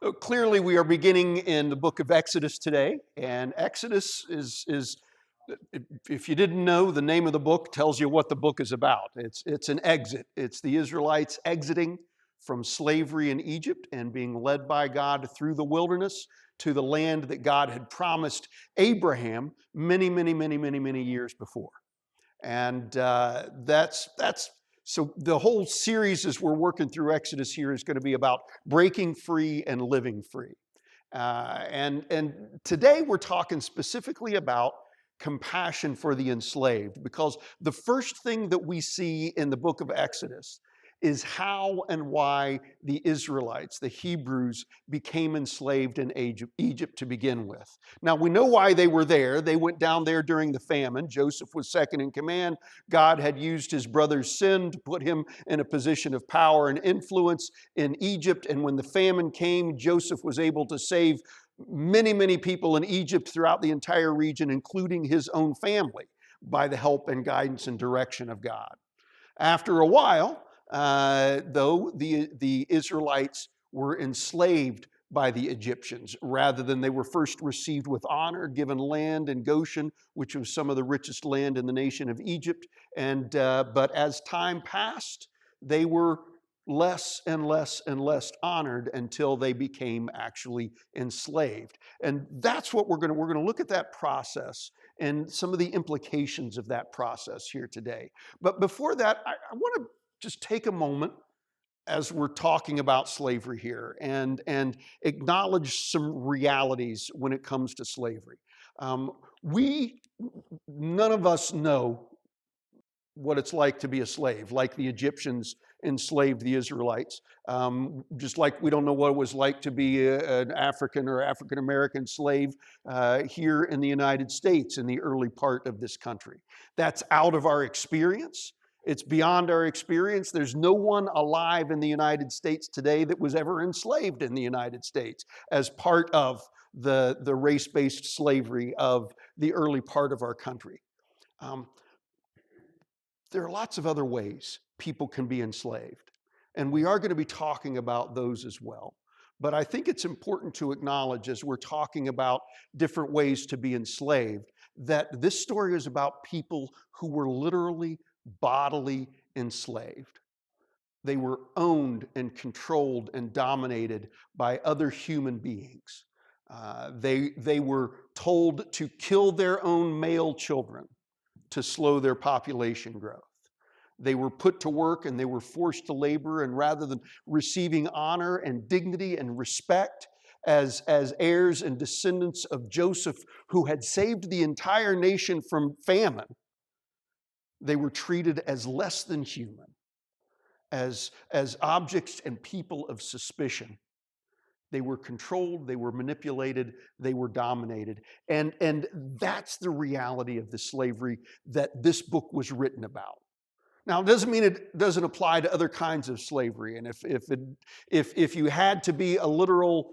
Clearly, we are beginning in the book of Exodus today, and Exodus is if you didn't know, the name of the book tells you what the book is about. It's an exit. It's the Israelites exiting from slavery in Egypt and being led by God through the wilderness to the land that God had promised Abraham many years before. And that's so the whole series as we're working through Exodus here is going to be about breaking free and living free. And today we're talking specifically about compassion for the enslaved, because the first thing that we see in the book of Exodus is how and why the Israelites, the Hebrews, became enslaved in Egypt to begin with. Now, we know why they were there. They went down there during the famine. Joseph was second in command. God had used his brother's sin to put him in a position of power and influence in Egypt. And when the famine came, Joseph was able to save many people in Egypt throughout the entire region, including his own family, by the help and guidance and direction of God. After a while, though, the Israelites were enslaved by the Egyptians, rather than they were first received with honor, given land in Goshen, which was some of the richest land in the nation of Egypt. But as time passed, they were less and less honored until they became actually enslaved. And that's what we're going to look at, that process and some of the implications of that process here today. But before that, I want to just take a moment as we're talking about slavery here and acknowledge some realities when it comes to slavery. None of us know what it's like to be a slave, like the Egyptians enslaved the Israelites. Just like we don't know what it was like to be an African or African-American slave here in the United States in the early part of this country. That's out of our experience. It's beyond our experience. There's no one alive in the United States today that was ever enslaved in the United States as part of the race-based slavery of the early part of our country. There are lots of other ways people can be enslaved, and we are going to be talking about those as well. But I think it's important to acknowledge, as we're talking about different ways to be enslaved, that this story is about people who were literally bodily enslaved. They were owned and controlled and dominated by other human beings. They were told to kill their own male children to slow their population growth. They were put to work and they were forced to labor, and rather than receiving honor and dignity and respect as heirs and descendants of Joseph, who had saved the entire nation from famine, they were treated as less than human, as objects and people of suspicion. They were controlled, they were manipulated, they were dominated. And that's the reality of the slavery that this book was written about. Now, it doesn't mean it doesn't apply to other kinds of slavery. And if you had to be a literal,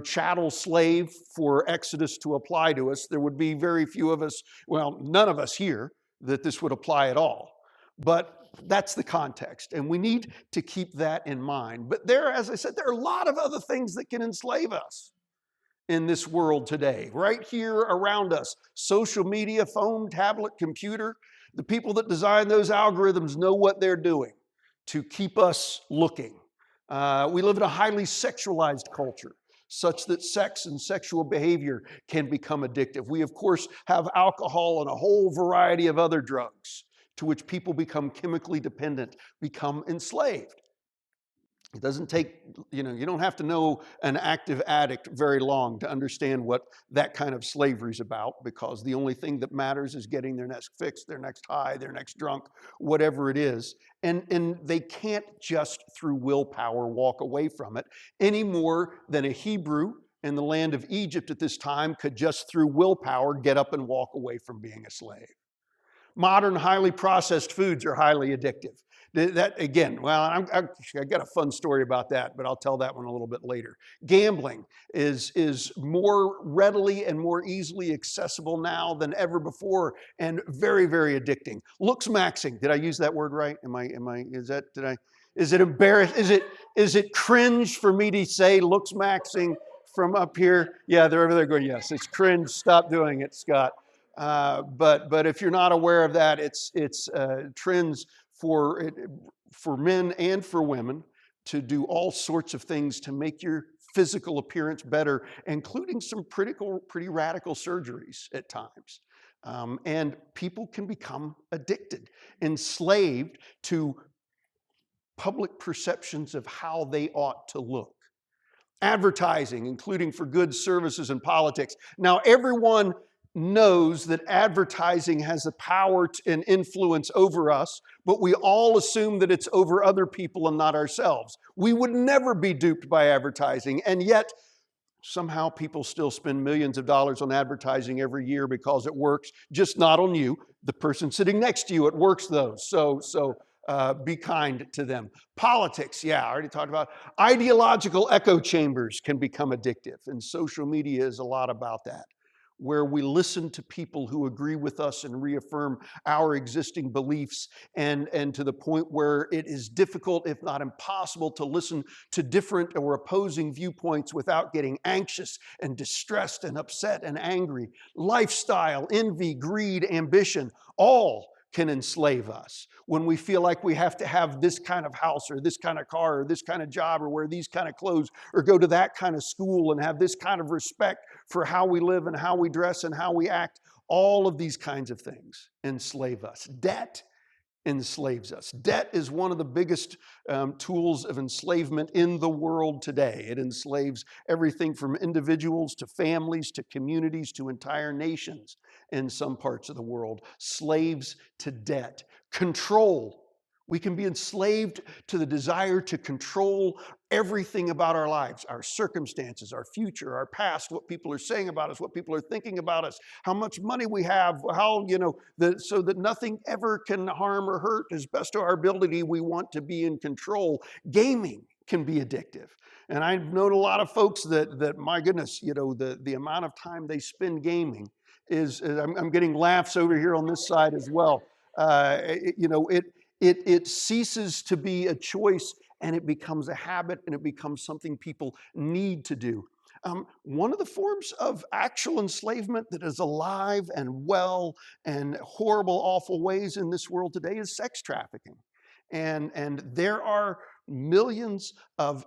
chattel slave for Exodus to apply to us, there would be very few of us, well, none of us here, that this would apply at all. But that's the context, and we need to keep that in mind. But as I said, there are a lot of other things that can enslave us in this world today, right here around us. Social media, phone, tablet, computer. The people that design those algorithms know what they're doing to keep us looking. We live in a highly sexualized culture, such that sex and sexual behavior can become addictive. We, of course, have alcohol and a whole variety of other drugs to which people become chemically dependent, become enslaved. It doesn't take, you don't have to know an active addict very long to understand what that kind of slavery is about, because the only thing that matters is getting their next fix, their next high, their next drunk, whatever it is. And they can't just through willpower walk away from it any more than a Hebrew in the land of Egypt at this time could just through willpower get up and walk away from being a slave. Modern highly processed foods are highly addictive. That again, well, I got a fun story about that, but I'll tell that one a little bit later. Gambling is more readily and more easily accessible now than ever before, and very addicting. Looks maxing. Did I use that word right? Did I? Is it embarrassing? Is it cringe for me to say looks maxing from up here? Yeah, they're over there going, yes, it's cringe. Stop doing it, Scott. But if you're not aware of that, it's trends for men and for women to do all sorts of things to make your physical appearance better, including some pretty radical surgeries at times. And people can become addicted, enslaved to public perceptions of how they ought to look. Advertising, including for goods, services, and politics. Now, everyone knows that advertising has a power and influence over us, but we all assume that it's over other people and not ourselves. We would never be duped by advertising, and yet somehow people still spend millions of dollars on advertising every year because it works, just not on you. The person sitting next to you, it works though. So be kind to them. Politics, yeah, I already talked about. Ideological echo chambers can become addictive, and social media is a lot about that, where we listen to people who agree with us and reaffirm our existing beliefs, and to the point where it is difficult, if not impossible, to listen to different or opposing viewpoints without getting anxious and distressed and upset and angry. Lifestyle, envy, greed, ambition, all can enslave us when we feel like we have to have this kind of house or this kind of car or this kind of job or wear these kind of clothes or go to that kind of school and have this kind of respect for how we live and how we dress and how we act. All of these kinds of things enslave us. Debt enslaves us. Debt is one of the biggest tools of enslavement in the world today. It enslaves everything from individuals to families to communities to entire nations in some parts of the world. Slaves to debt. Control. We can be enslaved to the desire to control everything about our lives, our circumstances, our future, our past, what people are saying about us, what people are thinking about us, how much money we have, how, so that nothing ever can harm or hurt as best to our ability. We want to be in control. Gaming can be addictive. And I've known a lot of folks that my goodness, the amount of time they spend gaming is, I'm getting laughs over here on this side as well. It ceases to be a choice and it becomes a habit and it becomes something people need to do. One of the forms of actual enslavement that is alive and well and horrible, awful ways in this world today is sex trafficking. And there are millions of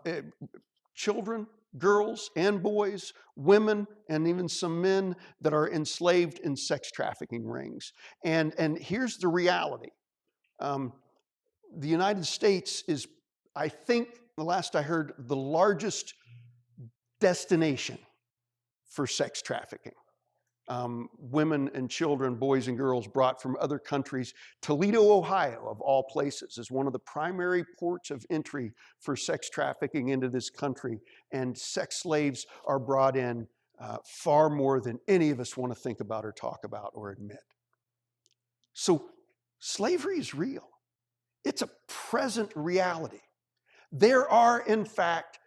children, girls and boys, women, and even some men that are enslaved in sex trafficking rings. And here's the reality. The United States is, I think, the last I heard, the largest destination for sex trafficking. Women and children, boys and girls brought from other countries. Toledo, Ohio, of all places, is one of the primary ports of entry for sex trafficking into this country. And sex slaves are brought in far more than any of us want to think about or talk about or admit. So slavery is real. It's a present reality. There are, in fact,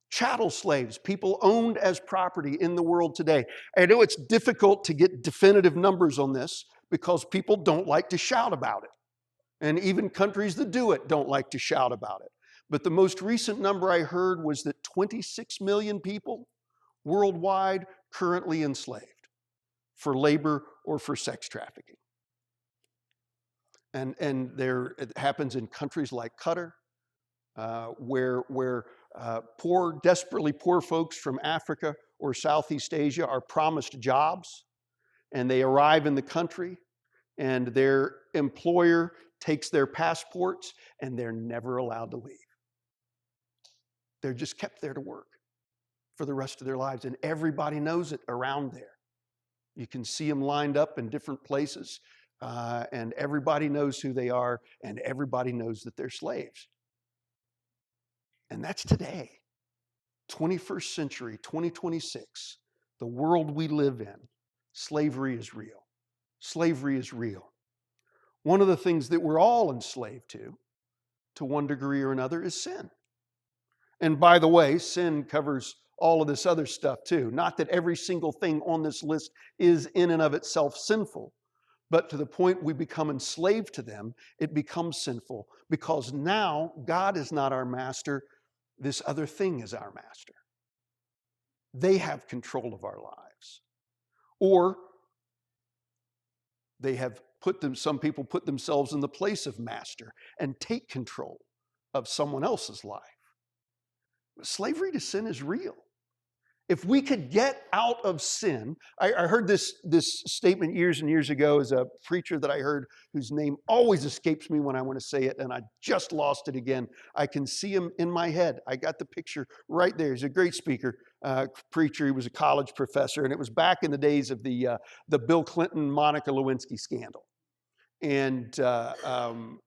chattel slaves, people owned as property in the world today. I know it's difficult to get definitive numbers on this because people don't like to shout about it. And even countries that do it don't like to shout about it. But the most recent number I heard was that 26 million people worldwide currently enslaved for labor or for sex trafficking. And it happens in countries like Qatar, where desperately poor folks from Africa or Southeast Asia are promised jobs, and they arrive in the country, and their employer takes their passports, and they're never allowed to leave. They're just kept there to work for the rest of their lives, and everybody knows it around there. You can see them lined up in different places. And everybody knows who they are, and everybody knows that they're slaves. And that's today, 21st century, 2026, the world we live in. Slavery is real. Slavery is real. One of the things that we're all enslaved to one degree or another, is sin. And by the way, sin covers all of this other stuff too. Not that every single thing on this list is in and of itself sinful, But to the point we become enslaved to them, it becomes sinful because now God is not our master. This other thing is our master. They have control of our lives. Or some people put themselves in the place of master and take control of someone else's life. Slavery to sin is real. If we could get out of sin, I heard this statement years and years ago as a preacher that I heard whose name always escapes me when I want to say it, and I just lost it again. I can see him in my head. I got the picture right there. He's a great speaker, preacher. He was a college professor, and it was back in the days of the Bill Clinton, Monica Lewinsky scandal. And one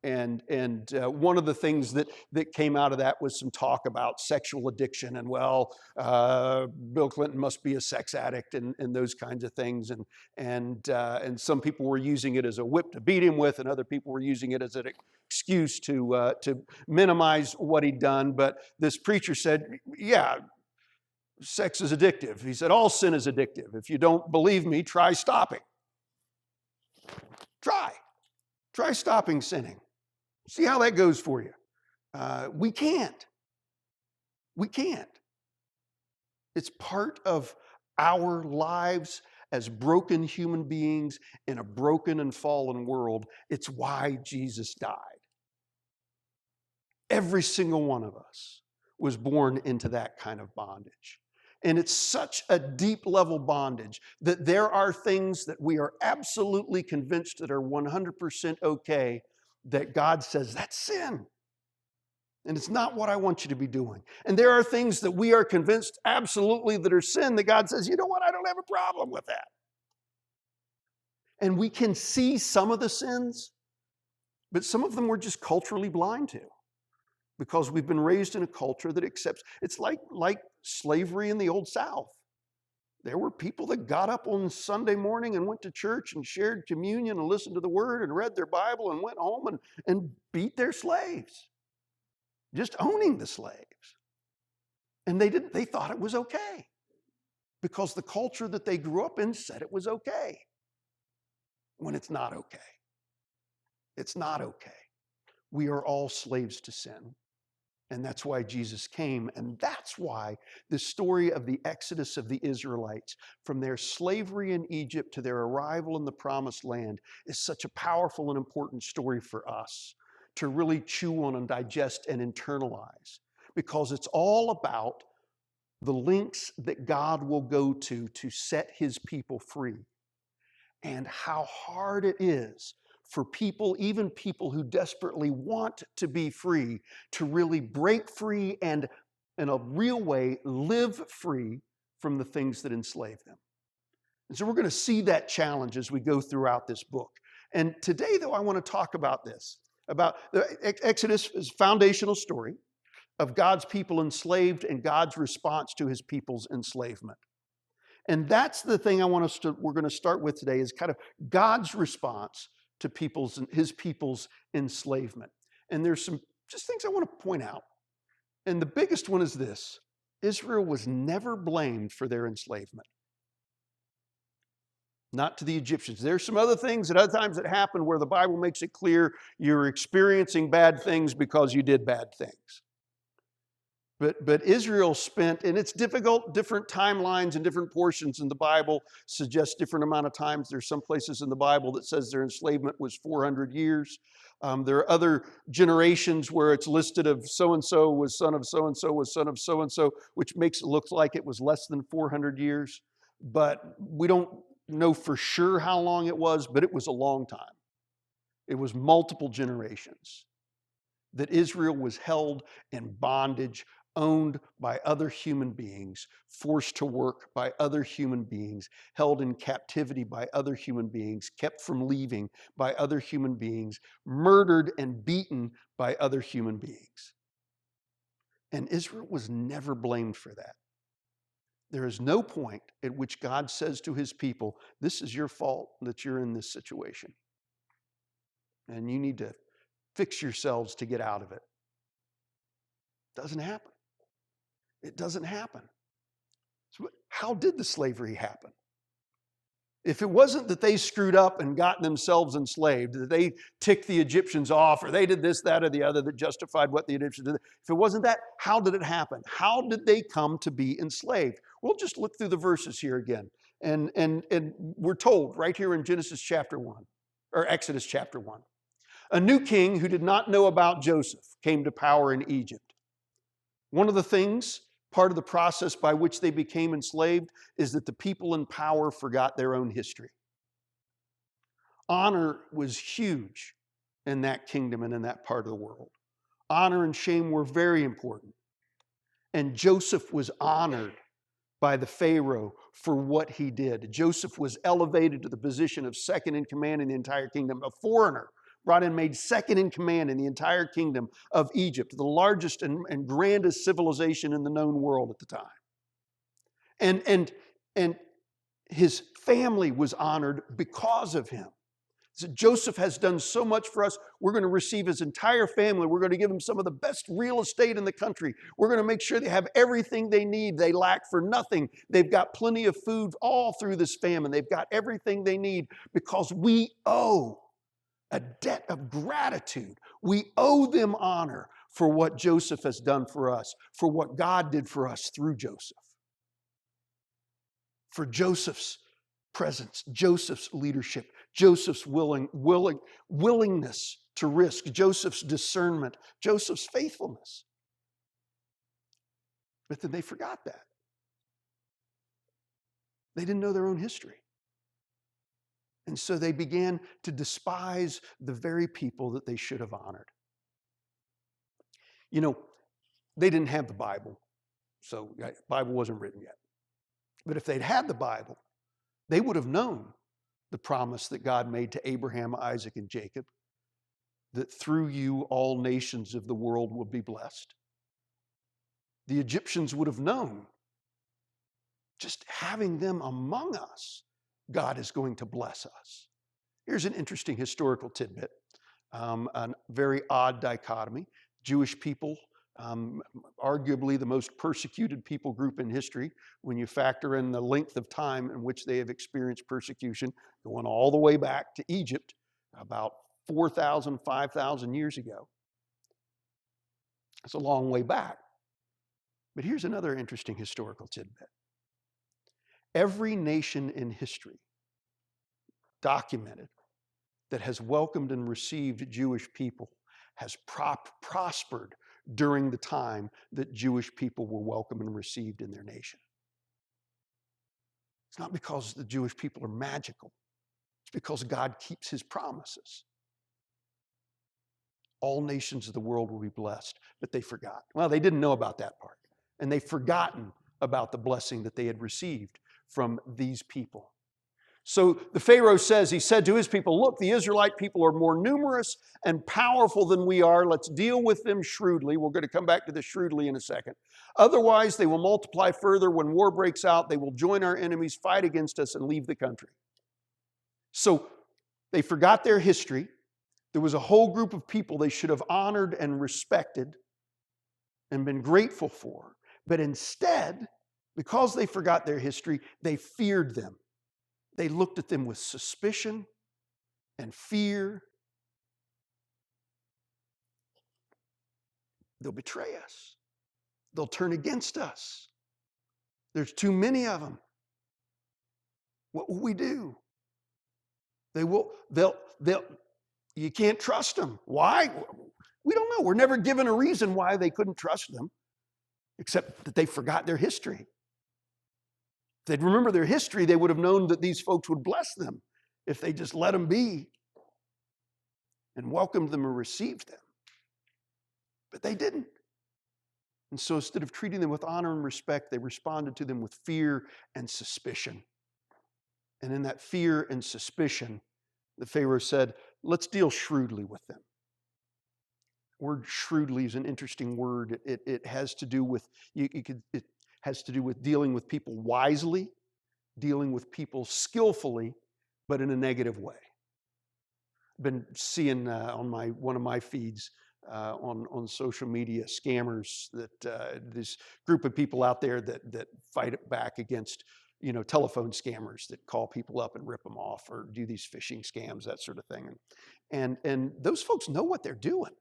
of the things that came out of that was some talk about sexual addiction and Bill Clinton must be a sex addict and those kinds of things, and some people were using it as a whip to beat him with, and other people were using it as an excuse to minimize what he'd done. But this preacher said, "Yeah, sex is addictive." He said, "All sin is addictive. If you don't believe me, try stopping. Try stopping sinning. See how that goes for you." We can't. It's part of our lives as broken human beings in a broken and fallen world. It's why Jesus died. Every single one of us was born into that kind of bondage. And it's such a deep level bondage that there are things that we are absolutely convinced that are 100% okay, that God says, that's sin. And it's not what I want you to be doing. And there are things that we are convinced absolutely that are sin that God says, you know what, I don't have a problem with that. And we can see some of the sins, but some of them we're just culturally blind to, because we've been raised in a culture that accepts. It's like slavery in the Old South. There were people that got up on Sunday morning and went to church and shared communion and listened to the word and read their Bible and went home and beat their slaves, just owning the slaves. And they thought it was okay because the culture that they grew up in said it was okay, when it's not okay. It's not okay. We are all slaves to sin. And that's why Jesus came. And that's why the story of the exodus of the Israelites, from their slavery in Egypt to their arrival in the promised land, is such a powerful and important story for us to really chew on and digest and internalize. Because it's all about the lengths that God will go to set his people free. And how hard it is for people, even people who desperately want to be free, to really break free and, in a real way, live free from the things that enslave them. And so we're going to see that challenge as we go throughout this book. And today, though, I want to talk about this, about the Exodus is a foundational story of God's people enslaved and God's response to his people's enslavement. And that's the thing we're going to start with today, is kind of God's response to his people's enslavement. And there's some just things I want to point out. And the biggest one is this: Israel was never blamed for their enslavement. Not to the Egyptians. There's some other things at other times that happen where the Bible makes it clear you're experiencing bad things because you did bad things. But Israel spent, and it's difficult, different timelines and different portions in the Bible suggest different amount of times. There's some places in the Bible that says their enslavement was 400 years. There are other generations where it's listed of so-and-so was son of so-and-so was son of so-and-so, which makes it look like it was less than 400 years. But we don't know for sure how long it was, but it was a long time. It was multiple generations that Israel was held in bondage, owned by other human beings, forced to work by other human beings, held in captivity by other human beings, kept from leaving by other human beings, murdered and beaten by other human beings. And Israel was never blamed for that. There is no point at which God says to his people, this is your fault that you're in this situation, and you need to fix yourselves to get out of it. It doesn't happen. It doesn't happen. So how did the slavery happen? If it wasn't that they screwed up and got themselves enslaved, that they ticked the Egyptians off, or they did this, that, or the other that justified what the Egyptians did, if it wasn't that, how did it happen? How did they come to be enslaved? We'll just look through the verses here again. And we're told right here in Genesis chapter 1, or Exodus chapter 1. A new king who did not know about Joseph came to power in Egypt. One of the things, part of the process by which they became enslaved, is that the people in power forgot their own history. Honor was huge in that kingdom and in that part of the world. Honor and shame were very important. And Joseph was honored by the Pharaoh for what he did. Joseph was elevated to the position of second in command in the entire kingdom. A foreigner brought in, made second in command in the entire kingdom of Egypt, the largest and grandest civilization in the known world at the time. And his family was honored because of him. So Joseph has done so much for us. We're going to receive his entire family. We're going to give him some of the best real estate in the country. We're going to make sure they have everything they need. They lack for nothing. They've got plenty of food all through this famine. They've got everything they need because we owe a debt of gratitude. We owe them honor for what Joseph has done for us, for what God did for us through Joseph. For Joseph's presence, Joseph's leadership, Joseph's willingness to risk, Joseph's discernment, Joseph's faithfulness. But then they forgot that. They didn't know their own history. And so they began to despise the very people that they should have honored. You know, they didn't have the Bible, so the Bible wasn't written yet. But if they'd had the Bible, they would have known the promise that God made to Abraham, Isaac, and Jacob, that through you all nations of the world will be blessed. The Egyptians would have known, just having them among us, God is going to bless us. Here's an interesting historical tidbit, a very odd dichotomy. Jewish people, arguably the most persecuted people group in history, when you factor in the length of time in which they have experienced persecution, going all the way back to Egypt, about 4,000, 5,000 years ago. It's a long way back. But here's another interesting historical tidbit. Every nation in history documented that has welcomed and received Jewish people has prospered during the time that Jewish people were welcomed and received in their nation. It's not because the Jewish people are magical. It's because God keeps his promises. All nations of the world will be blessed, but they forgot. Well, they didn't know about that part. And they've forgotten about the blessing that they had received from these people. So the Pharaoh says, he said to his people, look, the Israelite people are more numerous and powerful than we are. Let's deal with them shrewdly. We're going to come back to this shrewdly in a second. Otherwise, they will multiply further. When war breaks out, they will join our enemies, fight against us, and leave the country. So they forgot their history. There was a whole group of people they should have honored and respected and been grateful for. But instead, because they forgot their history, they feared them. They looked at them with suspicion and fear. They'll betray us. They'll turn against us. There's too many of them. What will we do? You can't trust them. Why? We don't know. We're never given a reason why they couldn't trust them, except that they forgot their history. If they'd remember their history, they would have known that these folks would bless them if they just let them be and welcomed them and received them. But they didn't. And so instead of treating them with honor and respect, they responded to them with fear and suspicion. And in that fear and suspicion, the Pharaoh said, let's deal shrewdly with them. The word shrewdly is an interesting word. It has to do with it has to do with dealing with people wisely, dealing with people skillfully, but in a negative way. I've been seeing on one of my feeds on social media scammers that this group of people out there that fight back against telephone scammers that call people up and rip them off or do these phishing scams, that sort of thing. And those folks know what they're doing.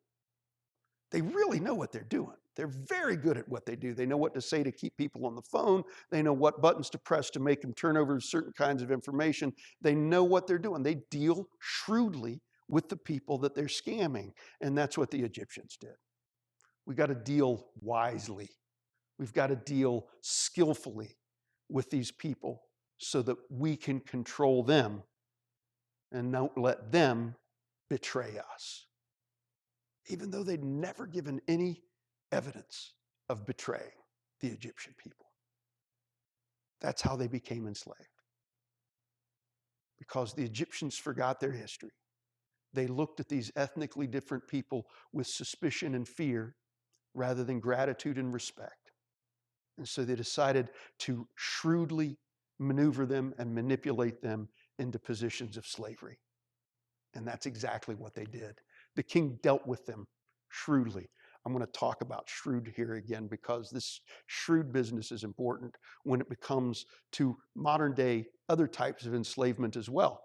They really know what they're doing. They're very good at what they do. They know what to say to keep people on the phone. They know what buttons to press to make them turn over certain kinds of information. They know what they're doing. They deal shrewdly with the people that they're scamming. And that's what the Egyptians did. We got to deal wisely. We've got to deal skillfully with these people so that we can control them and don't let them betray us. Even though they'd never given any evidence of betraying the Egyptian people. That's how they became enslaved. Because the Egyptians forgot their history. They looked at these ethnically different people with suspicion and fear rather than gratitude and respect. And so they decided to shrewdly maneuver them and manipulate them into positions of slavery. And that's exactly what they did. The king dealt with them shrewdly. I'm going to talk about shrewd here again because this shrewd business is important when it becomes to modern day other types of enslavement as well.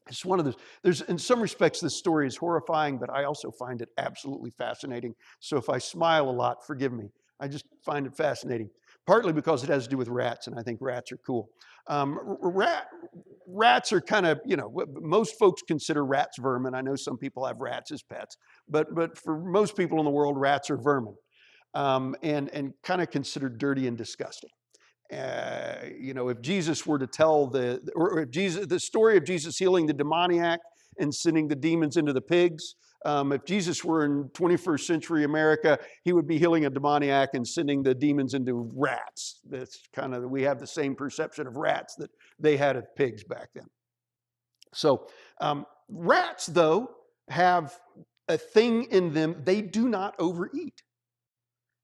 It's one of those, there's in some respects this story is horrifying, but I also find it absolutely fascinating. So if I smile a lot, forgive me. I just find it fascinating. Partly because it has to do with rats, and I think rats are cool. Rats are kind of, most folks consider rats vermin. I know some people have rats as pets, but for most people in the world, rats are vermin, and kind of considered dirty and disgusting. If Jesus were to tell the story of Jesus healing the demoniac and sending the demons into the pigs, if Jesus were in 21st century America, he would be healing a demoniac and sending the demons into rats. That's kind of, we have the same perception of rats that they had of pigs back then. So rats, though, have a thing in them. They do not overeat.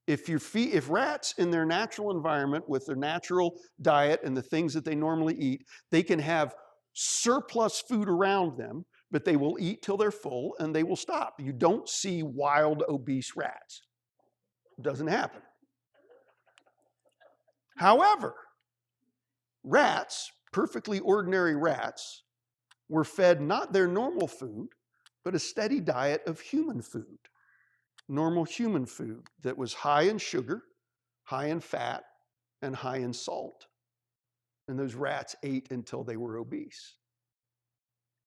If rats in their natural environment with their natural diet and the things that they normally eat, they can have surplus food around them, but they will eat till they're full and they will stop. You don't see wild, obese rats. It doesn't happen. However, rats, perfectly ordinary rats, were fed not their normal food, but a steady diet of human food. Normal human food that was high in sugar, high in fat, and high in salt. And those rats ate until they were obese.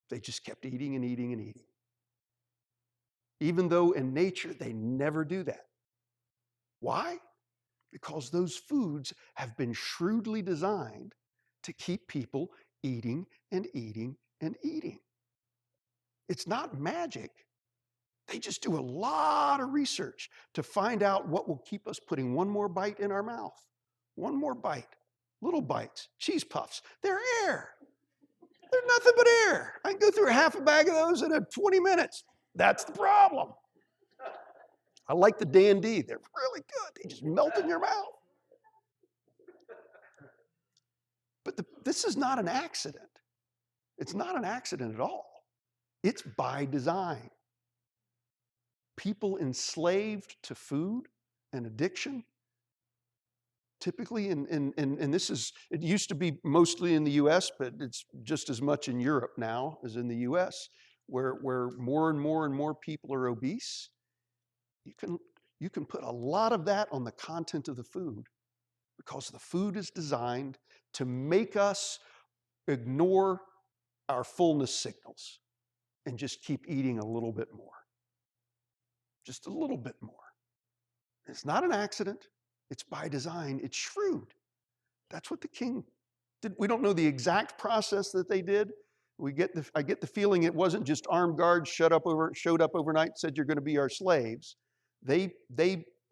They just kept eating and eating and eating. Even though in nature they never do that. Why? Because those foods have been shrewdly designed to keep people eating and eating and eating. It's not magic. They just do a lot of research to find out what will keep us putting one more bite in our mouth. One more bite. Little bites. Cheese puffs. They're air. They're nothing but air. I can go through half a bag of those in 20 minutes. That's the problem. I like the D&D. They're really good. They just melt in your mouth. But this is not an accident. It's not an accident at all. It's by design. People enslaved to food and addiction, typically, and this is, it used to be mostly in the U.S., but it's just as much in Europe now as in the U.S., where more and more and more people are obese. You can put a lot of that on the content of the food because the food is designed to make us ignore our fullness signals and just keep eating a little bit more. Just a little bit more. It's not an accident. It's by design. It's shrewd. That's what the king did. We don't know the exact process that they did. I get the feeling it wasn't just armed guards showed up overnight and said, "You're going to be our slaves." They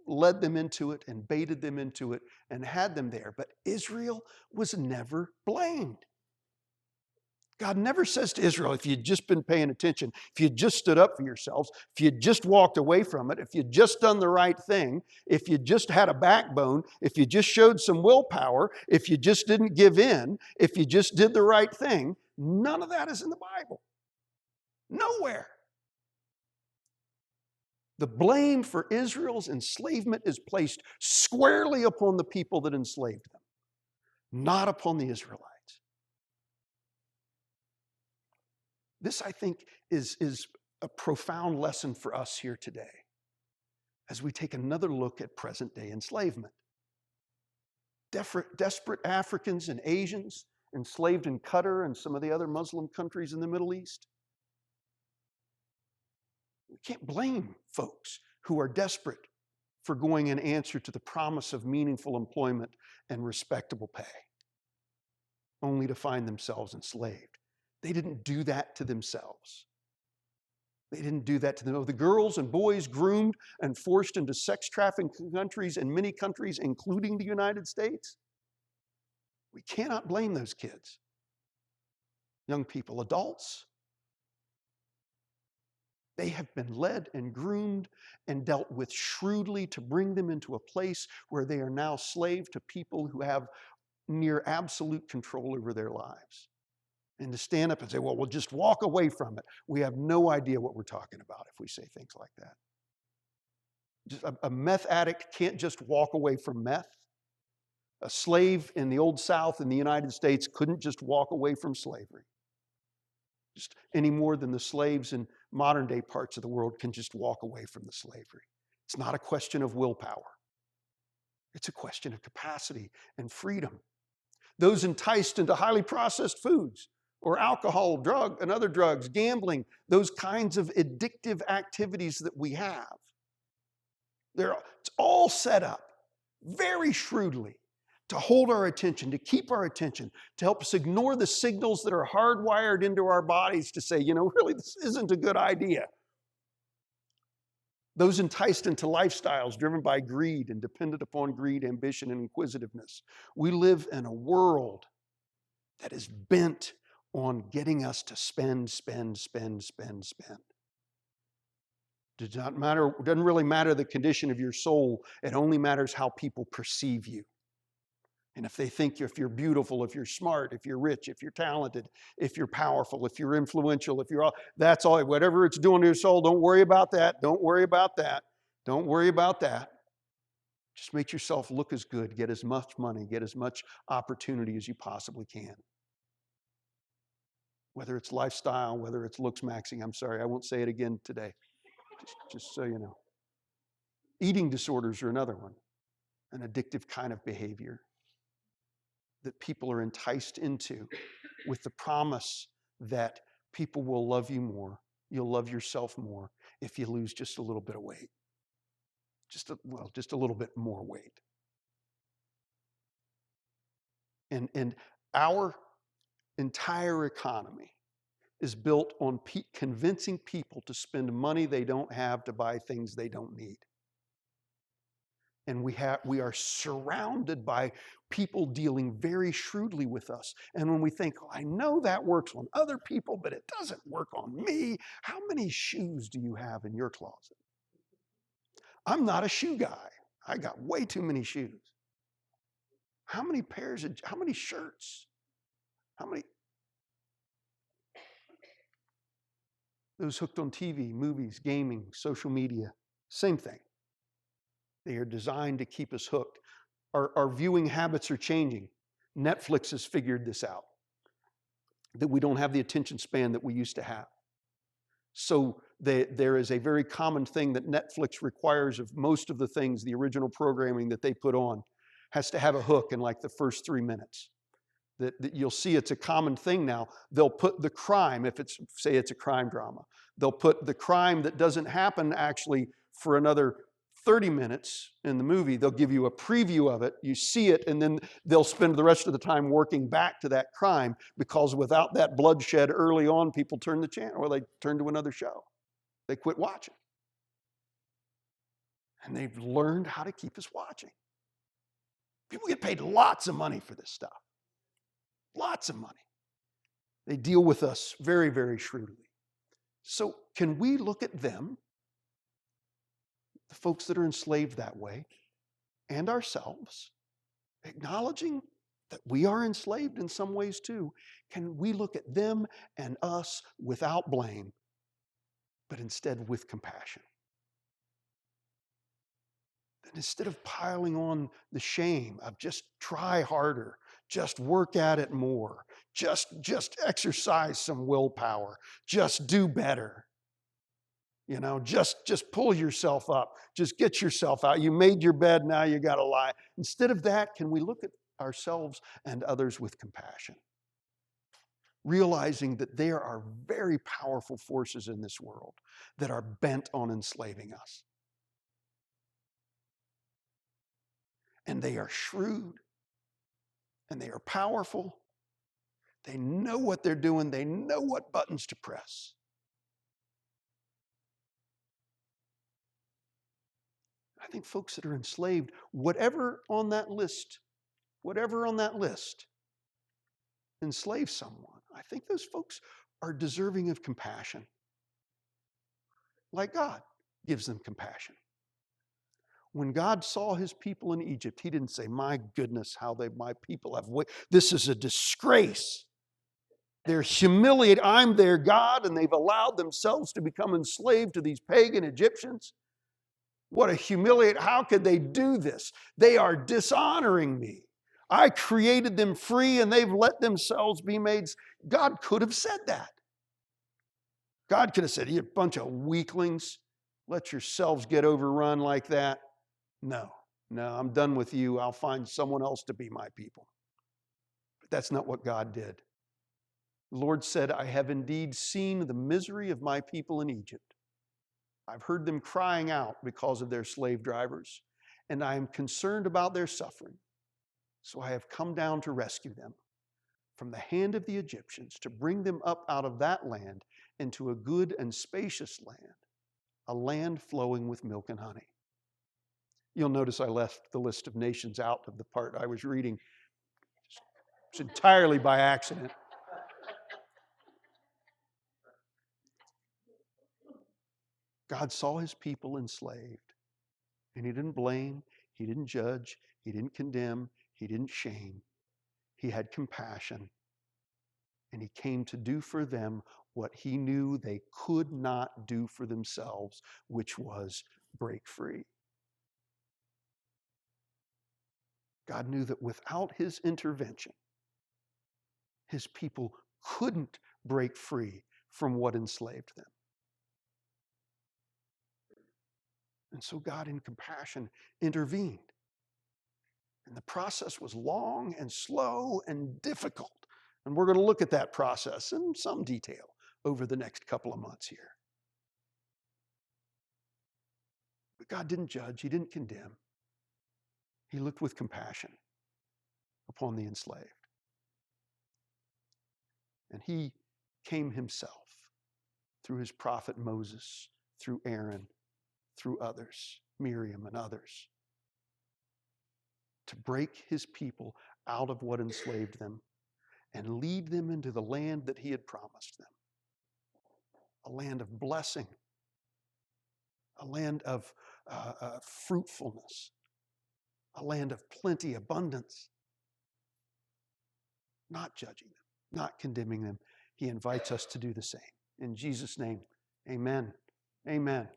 led them into it and baited them into it and had them there. But Israel was never blamed. God never says to Israel, if you'd just been paying attention, if you'd just stood up for yourselves, if you'd just walked away from it, if you'd just done the right thing, if you just had a backbone, if you just showed some willpower, if you just didn't give in, if you just did the right thing, none of that is in the Bible. Nowhere. The blame for Israel's enslavement is placed squarely upon the people that enslaved them. not upon the Israelites. This, I think, is a profound lesson for us here today as we take another look at present-day enslavement. Desperate Africans and Asians enslaved in Qatar and some of the other Muslim countries in the Middle East. We can't blame folks who are desperate for going in answer to the promise of meaningful employment and respectable pay, only to find themselves enslaved. They didn't do that to themselves. They didn't do that to them. The girls and boys groomed and forced into sex trafficking countries in many countries, including the United States. We cannot blame those kids. Young people, adults, they have been led and groomed and dealt with shrewdly to bring them into a place where they are now slave to people who have near absolute control over their lives. And to stand up and say, well, we'll just walk away from it. We have no idea what we're talking about if we say things like that. Just a meth addict can't just walk away from meth. A slave in the Old South in the United States couldn't just walk away from slavery. Just any more than the slaves in modern day parts of the world can just walk away from the slavery. It's not a question of willpower. It's a question of capacity and freedom. Those enticed into highly processed foods or alcohol, drug, and other drugs, gambling, those kinds of addictive activities that we have. It's all set up very shrewdly to hold our attention, to keep our attention, to help us ignore the signals that are hardwired into our bodies to say, really, this isn't a good idea. Those enticed into lifestyles driven by greed and dependent upon greed, ambition, and inquisitiveness. We live in a world that is bent on getting us to spend. It doesn't really matter the condition of your soul. It only matters how people perceive you. And if they think if you're beautiful, if you're smart, if you're rich, if you're talented, if you're powerful, if you're influential, that's all, whatever it's doing to your soul, don't worry about that. Don't worry about that. Don't worry about that. Just make yourself look as good, get as much money, get as much opportunity as you possibly can. Whether it's lifestyle, whether it's looks maxing, I'm sorry, I won't say it again today, just so you know. Eating disorders are another one, an addictive kind of behavior that people are enticed into with the promise that people will love you more, you'll love yourself more if you lose just a little bit of weight. Just a little bit more weight. And our entire economy is built on convincing people to spend money they don't have to buy things they don't need. And we are surrounded by people dealing very shrewdly with us. And when we think, I know that works on other people, but it doesn't work on me. How many shoes do you have in your closet? I'm not a shoe guy. I got way too many shoes. How many shirts? Those hooked on TV, movies, gaming, social media, same thing. They are designed to keep us hooked. Our viewing habits are changing. Netflix has figured this out, that we don't have the attention span that we used to have. So there is a very common thing that Netflix requires of most of the things, the original programming that they put on, has to have a hook in like the first 3 minutes. That you'll see it's a common thing now. They'll put the crime, say it's a crime drama, they'll put the crime that doesn't happen actually for another 30 minutes in the movie. They'll give you a preview of it, you see it, and then they'll spend the rest of the time working back to that crime, because without that bloodshed early on, people turn the channel or they turn to another show. They quit watching. And they've learned how to keep us watching. People get paid lots of money for this stuff. Lots of money. They deal with us very, very shrewdly. So can we look at them, the folks that are enslaved that way, and ourselves, acknowledging that we are enslaved in some ways too? Can we look at them and us without blame, but instead with compassion? And instead of piling on the shame of just try harder, Just work at it more. Just exercise some willpower. Just do better. You know, just pull yourself up. Just get yourself out. You made your bed, now you got to lie. Instead of that, can we look at ourselves and others with compassion? Realizing that there are very powerful forces in this world that are bent on enslaving us. And they are shrewd, and they are powerful. They know what they're doing. They know what buttons to press. I think folks that are enslaved, whatever on that list enslave someone, I think those folks are deserving of compassion. Like God gives them compassion. When God saw his people in Egypt, he didn't say, my goodness, my people have this is a disgrace. They're humiliated. I'm their God, and they've allowed themselves to become enslaved to these pagan Egyptians. What a humiliate. How could they do this? They are dishonoring me. I created them free, and they've let themselves be made. God could have said that. God could have said, you bunch of weaklings, let yourselves get overrun like that. No, I'm done with you. I'll find someone else to be my people. But that's not what God did. The Lord said, I have indeed seen the misery of my people in Egypt. I've heard them crying out because of their slave drivers, and I am concerned about their suffering. So I have come down to rescue them from the hand of the Egyptians, to bring them up out of that land into a good and spacious land, a land flowing with milk and honey. You'll notice I left the list of nations out of the part I was reading. It's entirely by accident. God saw his people enslaved, and he didn't blame, he didn't judge, he didn't condemn, he didn't shame. He had compassion, and he came to do for them what he knew they could not do for themselves, which was break free. God knew that without his intervention, his people couldn't break free from what enslaved them. And so God, in compassion, intervened. And the process was long and slow and difficult. And we're going to look at that process in some detail over the next couple of months here. But God didn't judge, he didn't condemn. He looked with compassion upon the enslaved. And he came himself through his prophet Moses, through Aaron, through others, Miriam and others, to break his people out of what enslaved them and lead them into the land that he had promised them. A land of blessing, a land of fruitfulness, a land of plenty, abundance. Not judging them, not condemning them. He invites us to do the same. In Jesus' name, amen. Amen.